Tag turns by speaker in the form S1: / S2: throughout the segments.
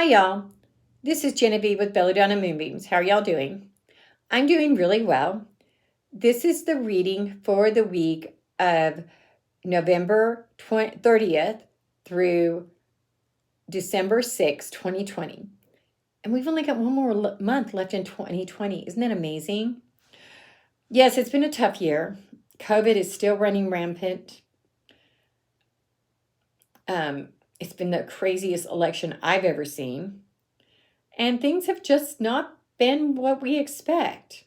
S1: y'all. This is Genevieve with Belladonna and Moonbeams. How are y'all doing? I'm doing really well. This is the reading for the week of November 30th through December 6th, 2020. And we've only got one more month left in 2020. Isn't that amazing? Yes, it's been a tough year. COVID is still running rampant. It's been the craziest election I've ever seen. And things have just not been what we expect.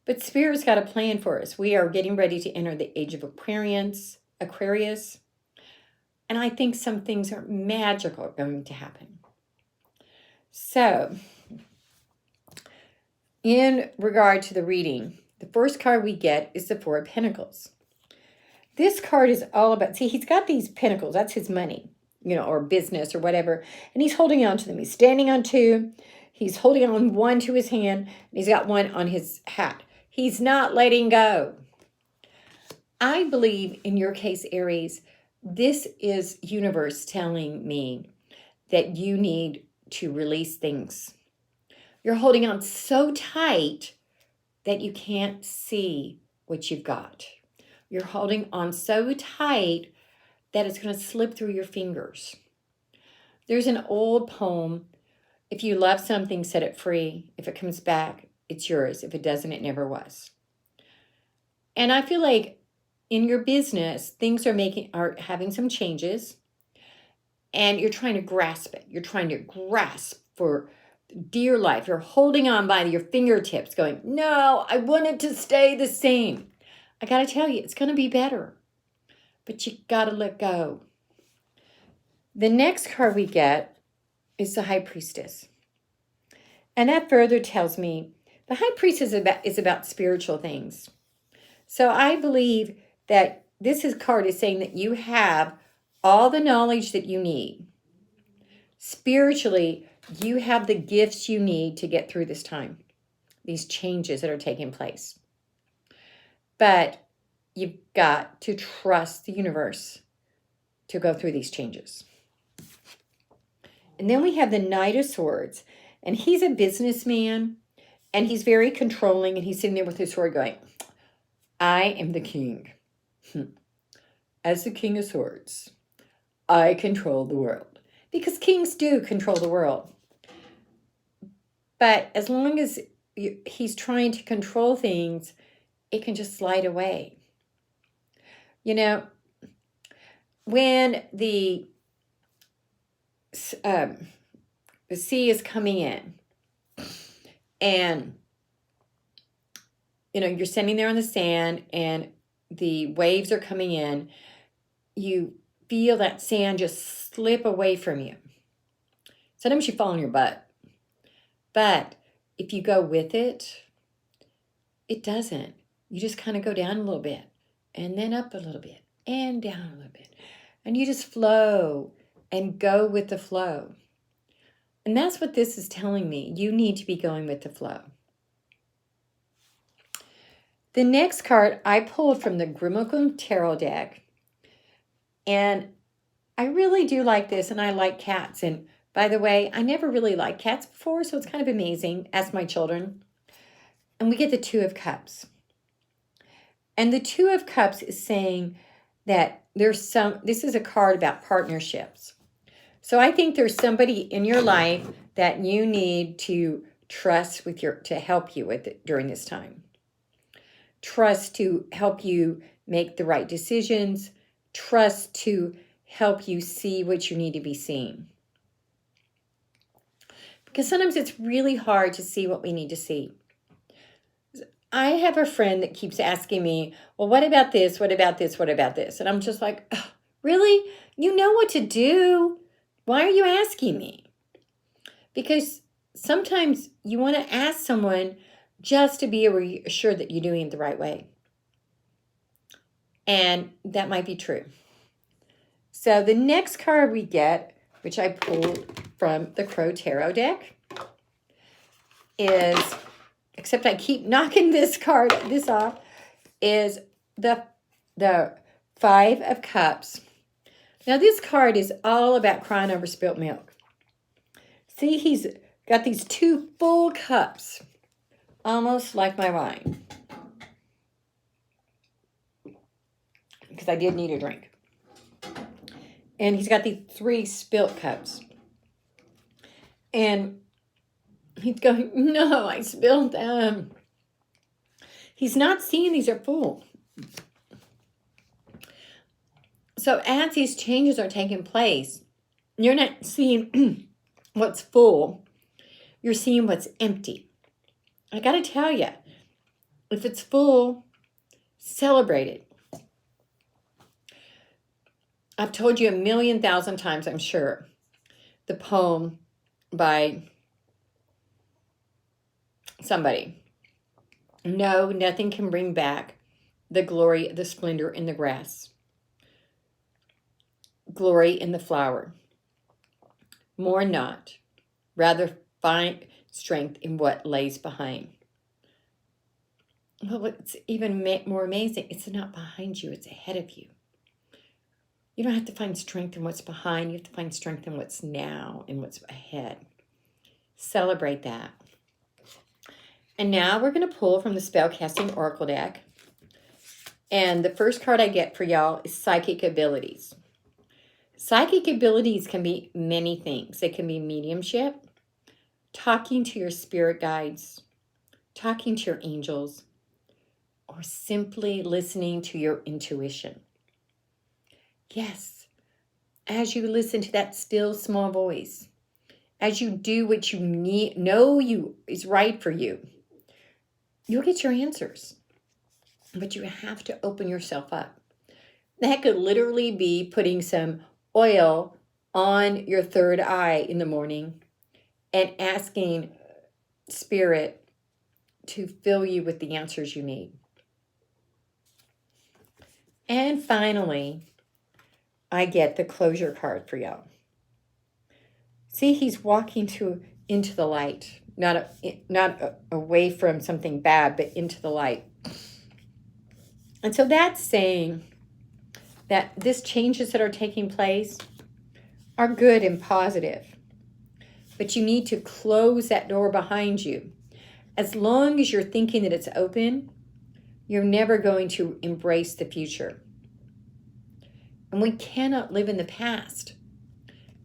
S1: But Spirit's got a plan for us. We are getting ready to enter the age of Aquarius. And I think some things are magical going to happen. So, in regard to the reading, the first card we get is the Four of Pentacles. This card is all about, see, he's got these pentacles. That's his money, or business or whatever. And he's holding on to them. He's standing on two. He's holding on one to his hand. And he's got one on his hat. He's not letting go. I believe in your case, Aries, this is universe telling me that you need to release things. You're holding on so tight that you can't see what you've got. You're holding on so tight that it's going to slip through your fingers. There's an old poem, if you love something, set it free. If it comes back, it's yours. If it doesn't, it never was. And I feel like in your business, things are having some changes, and you're trying to grasp it. You're trying to grasp for dear life. You're holding on by your fingertips going, no, I want it to stay the same. I got to tell you, it's going to be better, but you got to let go. The next card we get is the High Priestess. And that further tells me the High Priestess is about spiritual things. So I believe that this card is saying that you have all the knowledge that you need. Spiritually, you have the gifts you need to get through this time, these changes that are taking place. But you've got to trust the universe to go through these changes. And then we have the Knight of Swords. And he's a businessman. And he's very controlling. And he's sitting there with his sword going, I am the king. As the King of Swords, I control the world. Because kings do control the world. But as long as he's trying to control things, it can just slide away. When the sea is coming in and, you're standing there on the sand and the waves are coming in, you feel that sand just slip away from you. Sometimes you fall on your butt. But if you go with it, it doesn't. You just kind of go down a little bit and then up a little bit and down a little bit. And you just flow and go with the flow. And that's what this is telling me. You need to be going with the flow. The next card I pulled from the Grimmel Tarot deck. And I really do like this, and I like cats. And by the way, I never really liked cats before, so it's kind of amazing. Ask my children. And we get the Two of Cups. And the Two of Cups is saying that this is a card about partnerships. So I think there's somebody in your life that you need to trust to help you with it during this time. Trust to help you make the right decisions. Trust to help you see what you need to be seeing. Because sometimes it's really hard to see what we need to see. I have a friend that keeps asking me, well, what about this? What about this? What about this? And I'm just like, oh, really? You know what to do. Why are you asking me? Because sometimes you want to ask someone just to be assured that you're doing it the right way. And that might be true. So the next card we get, which I pulled from the Crow Tarot deck, is, except I keep knocking this off, is the Five of Cups. Now this card is all about crying over spilt milk. See, he's got these 2 full cups, almost like my wine, because I did need a drink. And he's got these 3 spilt cups. And he's going, no, I spilled them. He's not seeing these are full. So as these changes are taking place, you're not seeing what's full. You're seeing what's empty. I got to tell you, if it's full, celebrate it. I've told you 1,000,000 times, I'm sure, the poem by somebody. No, nothing can bring back the glory, the splendor in the grass. Glory in the flower. More not. Rather find strength in what lays behind. Well, what's even more amazing, it's not behind you, it's ahead of you. You don't have to find strength in what's behind. You have to find strength in what's now and what's ahead. Celebrate that. And now we're going to pull from the Spellcasting Oracle deck. And the first card I get for y'all is Psychic Abilities. Psychic abilities can be many things. They can be mediumship, talking to your spirit guides, talking to your angels, or simply listening to your intuition. Yes, as you listen to that still small voice, as you do what you know is right for you, you'll get your answers. But you have to open yourself up. That could literally be putting some oil on your third eye in the morning and asking Spirit to fill you with the answers you need. And finally, I get the closure card for y'all. See, he's walking into the light, not away from something bad, but into the light. And so that's saying that these changes that are taking place are good and positive. But you need to close that door behind you. As long as you're thinking that it's open, you're never going to embrace the future. And we cannot live in the past.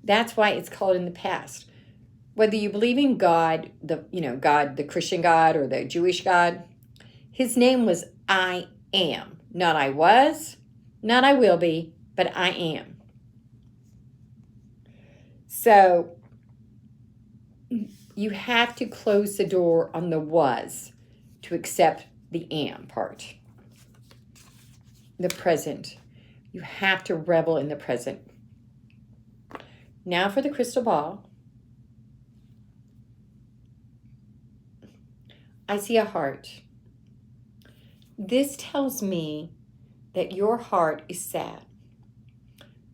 S1: That's why it's called in the past. Whether you believe in God, God, the Christian God or the Jewish God, his name was I am. Not I was, not I will be, but I am. So you have to close the door on the was to accept the am part. The present. You have to revel in the present. Now for the crystal ball. I see a heart. This tells me that your heart is sad.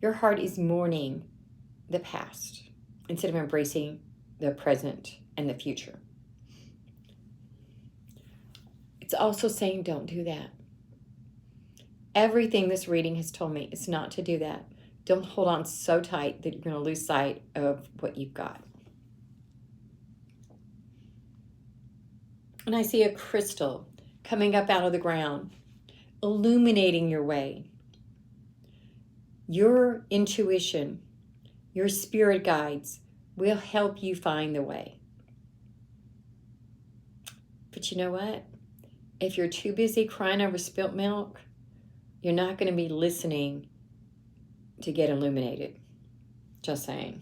S1: Your heart is mourning the past instead of embracing the present and the future. It's also saying don't do that. Everything this reading has told me is not to do that. Don't hold on so tight that you're going to lose sight of what you've got. And I see a crystal coming up out of the ground, illuminating your way. Your intuition, your spirit guides will help you find the way. But you know what? If you're too busy crying over spilt milk, you're not going to be listening to get illuminated. Just saying.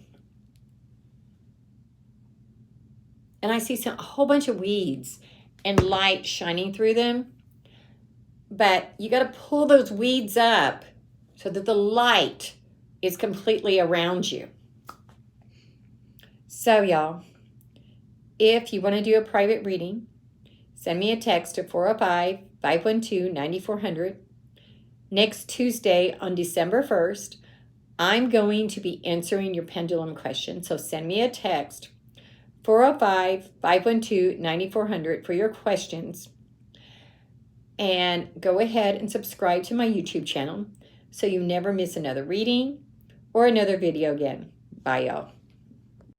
S1: And I see a whole bunch of weeds and light shining through them. But you got to pull those weeds up so that the light is completely around you. So y'all, if you want to do a private reading, send me a text to 405-512-9400. Next Tuesday on December 1st, I'm going to be answering your pendulum question. So send me a text, 405-512-9400 for your questions. And go ahead and subscribe to my YouTube channel so you never miss another reading or another video again. Bye, y'all.